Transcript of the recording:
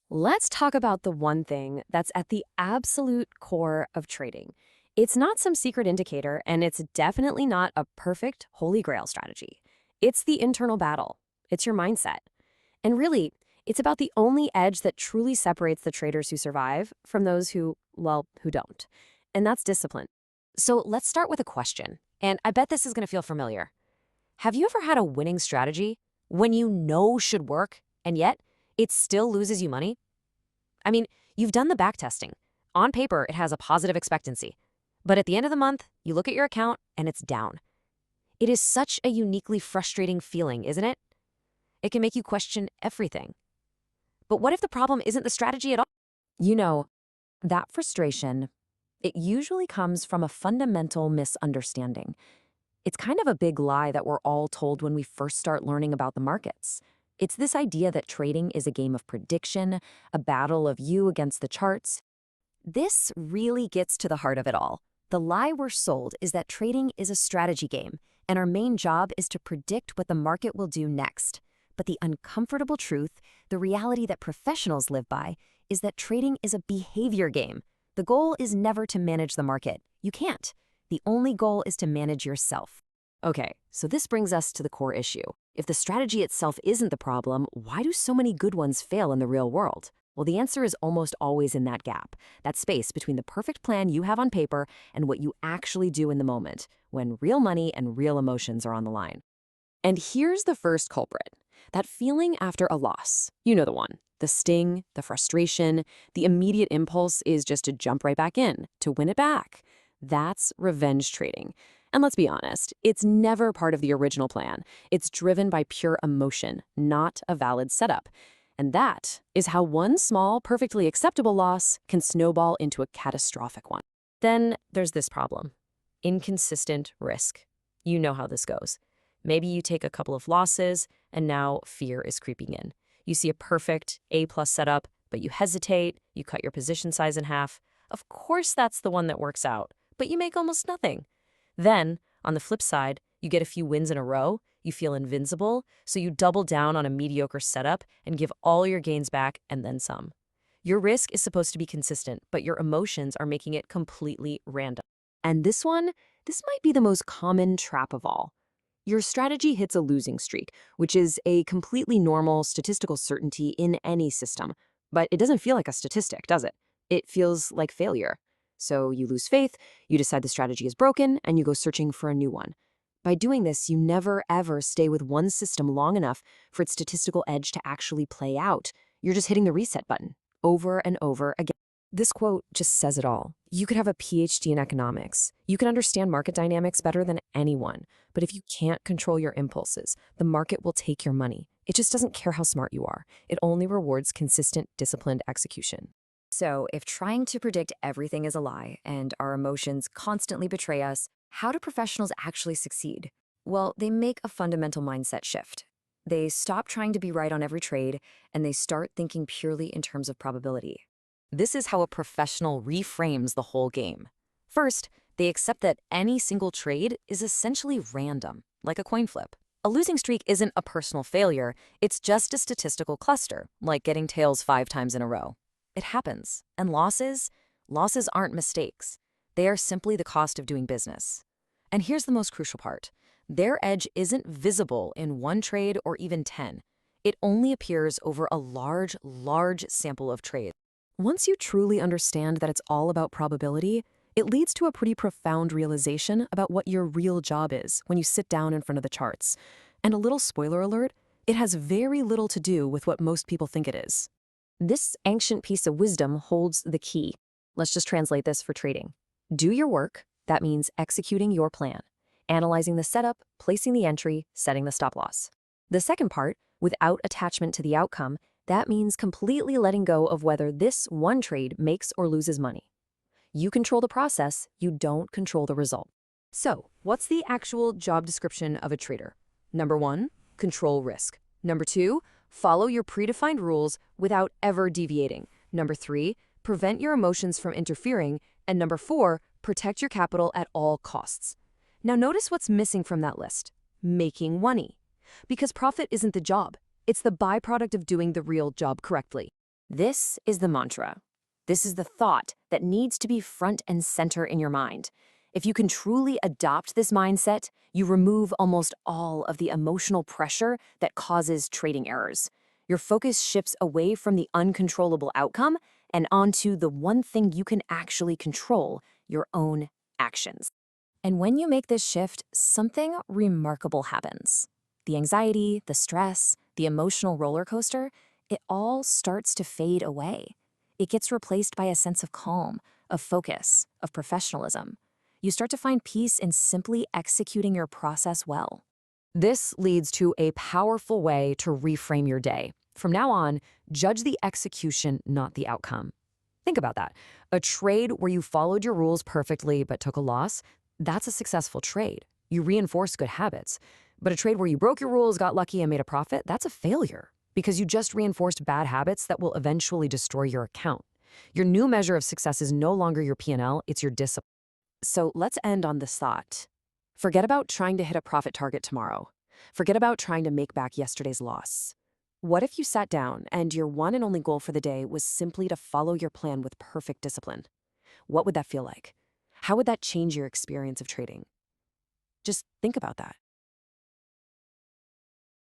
Let's talk about the one thing that's at the absolute core of trading. It's not some secret indicator, and it's definitely not a perfect holy grail strategy. It's the internal battle. It's your mindset. And really, it's about the only edge that truly separates the traders who survive from those who don't. And that's discipline. So let's start with a question. And I bet this is going to feel familiar. Have you ever had a winning strategy when you know should work, and yet it still loses you money? I mean, you've done the back testing. On paper, it has a positive expectancy. But at the end of the month, you look at your account and it's down. It is such a uniquely frustrating feeling, isn't it? It can make you question everything. But what if the problem isn't the strategy at all? You know, that frustration, it usually comes from a fundamental misunderstanding. It's kind of a big lie that we're all told when we first start learning about the markets. It's this idea that trading is a game of prediction, a battle of you against the charts. This really gets to the heart of it all. The lie we're sold is that trading is a strategy game, and our main job is to predict what the market will do next. But the uncomfortable truth, the reality that professionals live by, is that trading is a behavior game. The goal is never to manage the market. You can't. The only goal is to manage yourself. Okay, so this brings us to the core issue. If the strategy itself isn't the problem, why do so many good ones fail in the real world? Well, the answer is almost always in that gap, that space between the perfect plan you have on paper and what you actually do in the moment, when real money and real emotions are on the line. And here's the first culprit, that feeling after a loss. You know the one. The sting, the frustration, the immediate impulse is just to jump right back in, to win it back. That's revenge trading. And let's be honest, it's never part of the original plan. It's driven by pure emotion, not a valid setup. And that is how one small, perfectly acceptable loss can snowball into a catastrophic one. Then there's this problem: inconsistent risk. You know how this goes. Maybe you take a couple of losses, and now fear is creeping in. You see a perfect A-plus setup, but you hesitate, you cut your position size in half. Of course that's the one that works out, but you make almost nothing. Then, on the flip side, you get a few wins in a row, you feel invincible, so you double down on a mediocre setup and give all your gains back and then some. Your risk is supposed to be consistent, but your emotions are making it completely random. And this might be the most common trap of all. Your strategy hits a losing streak, which is a completely normal statistical certainty in any system. But it doesn't feel like a statistic, does it? It feels like failure. So you lose faith, you decide the strategy is broken, and you go searching for a new one. By doing this, you never ever stay with one system long enough for its statistical edge to actually play out. You're just hitting the reset button over and over again. This quote just says it all. You could have a PhD in economics. You can understand market dynamics better than anyone. But if you can't control your impulses, the market will take your money. It just doesn't care how smart you are. It only rewards consistent, disciplined execution. So, if trying to predict everything is a lie and our emotions constantly betray us, how do professionals actually succeed? Well, they make a fundamental mindset shift. They stop trying to be right on every trade, and they start thinking purely in terms of probability. This is how a professional reframes the whole game. First, they accept that any single trade is essentially random, like a coin flip. A losing streak isn't a personal failure, it's just a statistical cluster, like getting tails 5 times in a row. It happens, and losses aren't mistakes. They are simply the cost of doing business. And here's the most crucial part. Their edge isn't visible in one trade or even 10. It only appears over a large sample of trades. Once you truly understand that it's all about probability, it leads to a pretty profound realization about what your real job is when you sit down in front of the charts. And a little spoiler alert, it has very little to do with what most people think it is. This ancient piece of wisdom holds the key. Let's just translate this for trading. Do your work, that means executing your plan, analyzing the setup, placing the entry, setting the stop loss. The second part, without attachment to the outcome, that means completely letting go of whether this one trade makes or loses money. You control the process, you don't control the result. So, what's the actual job description of a trader? Number 1, control risk. Number 2, follow your predefined rules without ever deviating. Number 3, prevent your emotions from interfering. And number 4, protect your capital at all costs. Now notice what's missing from that list: making money. Because profit isn't the job. It's the byproduct of doing the real job correctly. This is the mantra. This is the thought that needs to be front and center in your mind. If you can truly adopt this mindset, you remove almost all of the emotional pressure that causes trading errors. Your focus shifts away from the uncontrollable outcome and onto the one thing you can actually control, your own actions. And when you make this shift, something remarkable happens. The anxiety, the stress, the emotional roller coaster, it all starts to fade away. It gets replaced by a sense of calm, of focus, of professionalism. You start to find peace in simply executing your process well. This leads to a powerful way to reframe your day. From now on, judge the execution, not the outcome. Think about that. A trade where you followed your rules perfectly but took a loss, that's a successful trade. You reinforced good habits. But a trade where you broke your rules, got lucky, and made a profit, that's a failure because you just reinforced bad habits that will eventually destroy your account. Your new measure of success is no longer your P&L, it's your discipline. So let's end on this thought. Forget about trying to hit a profit target tomorrow. Forget about trying to make back yesterday's loss. What if you sat down and your one and only goal for the day was simply to follow your plan with perfect discipline? What would that feel like? How would that change your experience of trading? Just think about that.